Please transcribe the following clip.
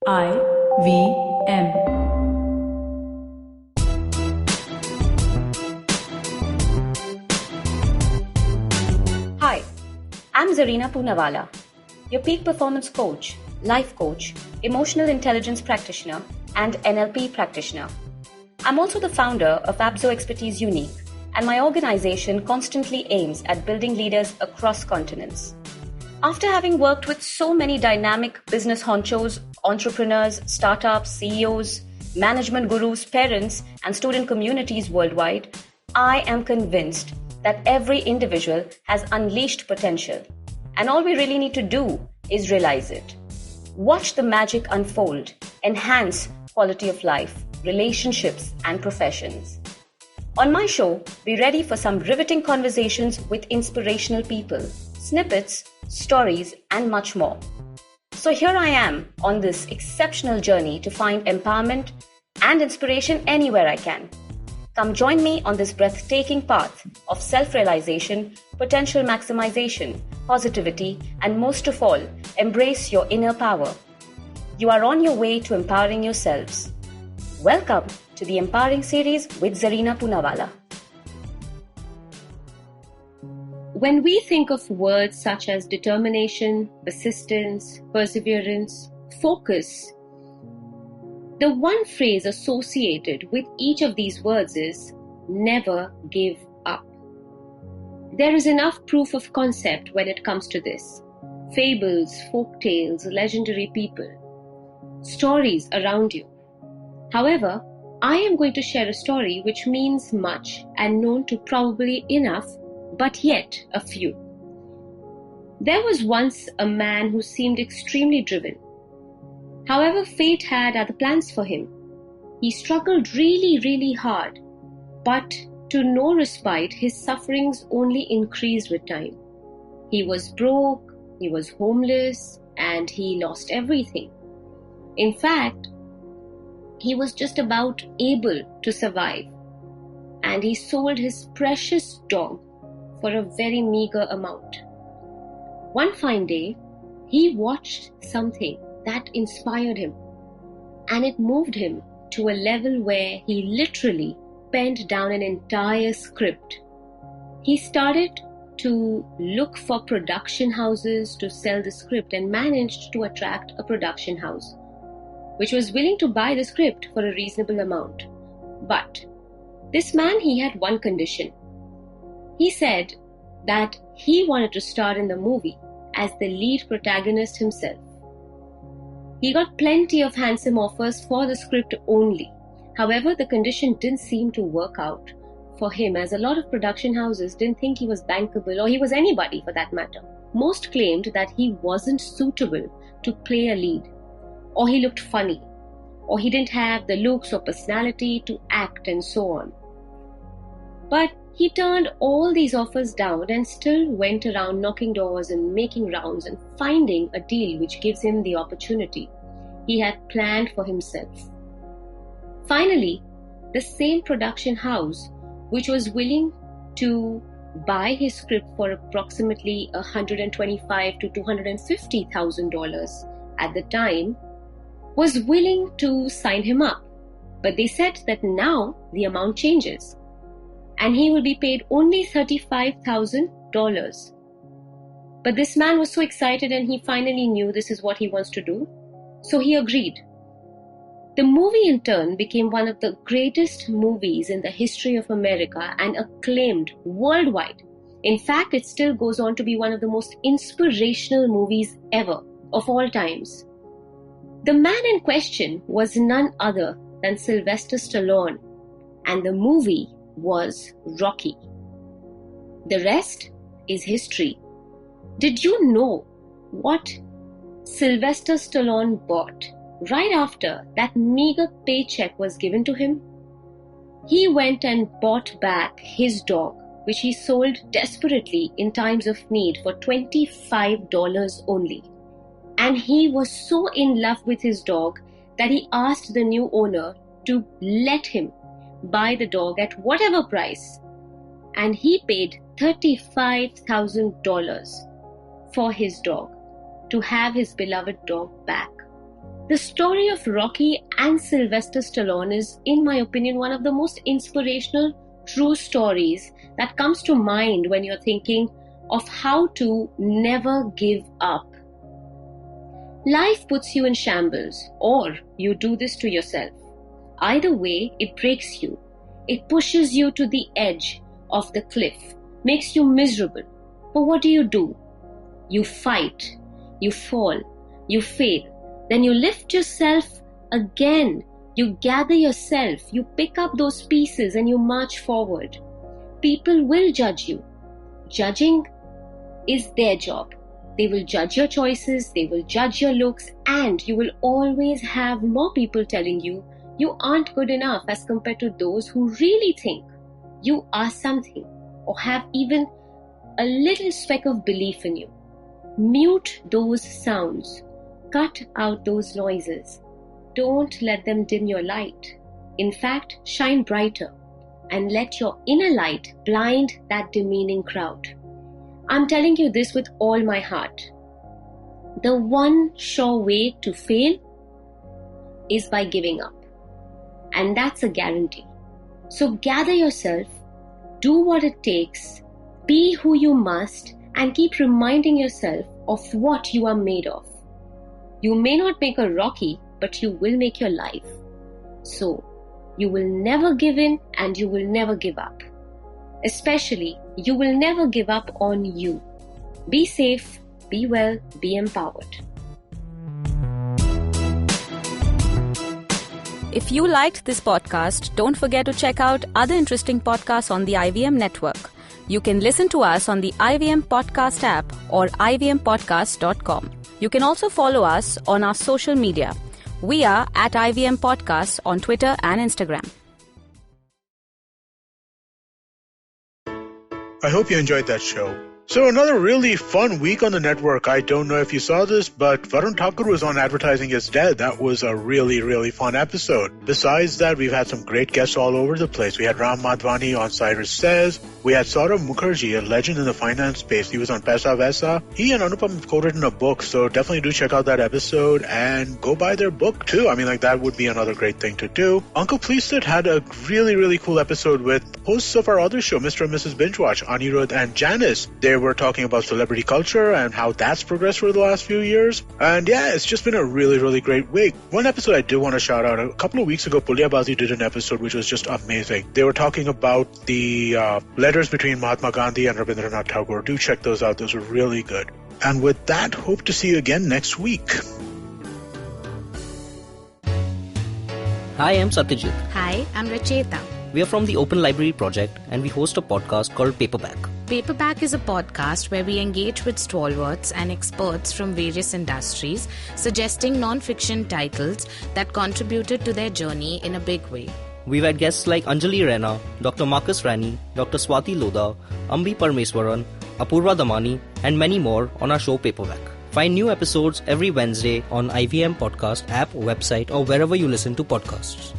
IVM. Hi, I'm Zarina Poonawalla, your peak performance coach, life coach, emotional intelligence practitioner, and NLP practitioner. I'm also the founder of Abzo Expertise Unique, and my organization constantly aims at building leaders across continents. After having worked with so many dynamic business honchos, entrepreneurs, startups, CEOs, management gurus, parents, and student communities worldwide, I am convinced that every individual has unleashed potential, and all we really need to do is realize it. Watch the magic unfold, enhance quality of life, relationships, and professions. On my show, be ready for some riveting conversations with inspirational people, snippets, stories, and much more. So here I am on this exceptional journey to find empowerment and inspiration anywhere I can. Come join me on this breathtaking path of self-realization, potential maximization, positivity, and most of all, embrace your inner power. You are on your way to empowering yourselves. Welcome to the Empowering Series with Zarina Poonawalla. When we think of words such as determination, persistence, perseverance, focus, the one phrase associated with each of these words is never give up. There is enough proof of concept when it comes to this. Fables, folktales, legendary people, stories around you. However, I am going to share a story which means much and known to probably enough, but yet a few. There was once a man who seemed extremely driven. However, fate had other plans for him. He struggled really hard, but to no respite, his sufferings only increased with time. He was broke, he was homeless, and he lost everything. In fact, he was just about able to survive, and he sold his precious dog for a very meager amount. One fine day, he watched something that inspired him, and it moved him to a level where he literally penned down an entire script. He started to look for production houses to sell the script and managed to attract a production house which was willing to buy the script for a reasonable amount. But this man, he had one condition. He said that he wanted to star in the movie as the lead protagonist himself. He got plenty of handsome offers for the script only. However, the condition didn't seem to work out for him, as a lot of production houses didn't think he was bankable, or he was anybody for that matter. Most claimed that he wasn't suitable to play a lead, or he looked funny, or he didn't have the looks or personality to act, and so on. But he turned all these offers down and still went around knocking doors and making rounds and finding a deal which gives him the opportunity he had planned for himself. Finally, the same production house which was willing to buy his script for approximately $125,000 to $250,000 at the time was willing to sign him up. But they said that now the amount changes and he will be paid only $35,000. But this man was so excited and he finally knew this is what he wants to do. So he agreed. The movie in turn became one of the greatest movies in the history of America and acclaimed worldwide. In fact, it still goes on to be one of the most inspirational movies ever, of all times. The man in question was none other than Sylvester Stallone, and the movie was Rocky. The rest is history. Did you know what Sylvester Stallone bought right after that meager paycheck was given to him? He went and bought back his dog, which he sold desperately in times of need for $25 only. And he was so in love with his dog that he asked the new owner to let him buy the dog at whatever price. And he paid $35,000 for his dog to have his beloved dog back. The story of Rocky and Sylvester Stallone is, in my opinion, one of the most inspirational true stories that comes to mind when you're thinking of how to never give up. Life puts you in shambles, or you do this to yourself. Either way, it breaks you. It pushes you to the edge of the cliff, makes you miserable. But what do? You fight, you fall, you fail. Then you lift yourself again. You gather yourself, you pick up those pieces and you march forward. People will judge you. Judging is their job. They will judge your choices, they will judge your looks, and you will always have more people telling you you aren't good enough as compared to those who really think you are something or have even a little speck of belief in you. Mute those sounds. Cut out those noises. Don't let them dim your light. In fact, shine brighter and let your inner light blind that demeaning crowd. I'm telling you this with all my heart. The one sure way to fail is by giving up. And that's a guarantee. So gather yourself, do what it takes, be who you must, and keep reminding yourself of what you are made of. You may not make a Rocky, but you will make your life. So, you will never give in and you will never give up. Especially, you will never give up on you. Be safe, be well, be empowered. If you liked this podcast, don't forget to check out other interesting podcasts on the IVM network. You can listen to us on the IVM Podcast app or ivmpodcast.com. You can also follow us on our social media. We are at IVM Podcasts on Twitter and Instagram. I hope you enjoyed that show. So another really fun week on the network. I don't know if you saw this, but Varun Thakur was on Advertising is Dead. That was a really, really fun episode. Besides that, we've had some great guests all over the place. We had Ram Madhvani on Cyrus Says. We had Saurav Mukherjee, a legend in the finance space. He was on Paisa Vaisa. He and Anupam have co-written a book, so definitely do check out that episode and go buy their book too. I mean, that would be another great thing to do. Uncle Please It had a really, really cool episode with hosts of our other show, Mr. and Mrs. Binge Watch, Anirudh and Janice. They were talking about celebrity culture and how that's progressed for the last few years. And yeah, it's just been a really, really great week. One episode I do want to shout out. A couple of weeks ago, Pulyabazi did an episode which was just amazing. They were talking about the letters between Mahatma Gandhi and Rabindranath Tagore. Do check those out. Those were really good. And with that, hope to see you again next week. Hi, I'm Satyajit. Hi, I'm Racheta. We are from the Open Library Project and we host a podcast called Paperback. Paperback is a podcast where we engage with stalwarts and experts from various industries, suggesting non-fiction titles that contributed to their journey in a big way. We've had guests like Anjali Raina, Dr. Marcus Rani, Dr. Swati Lodha, Ambi Parmeswaran, Apurva Damani, and many more on our show Paperback. Find new episodes every Wednesday on IVM Podcast app, website, or wherever you listen to podcasts.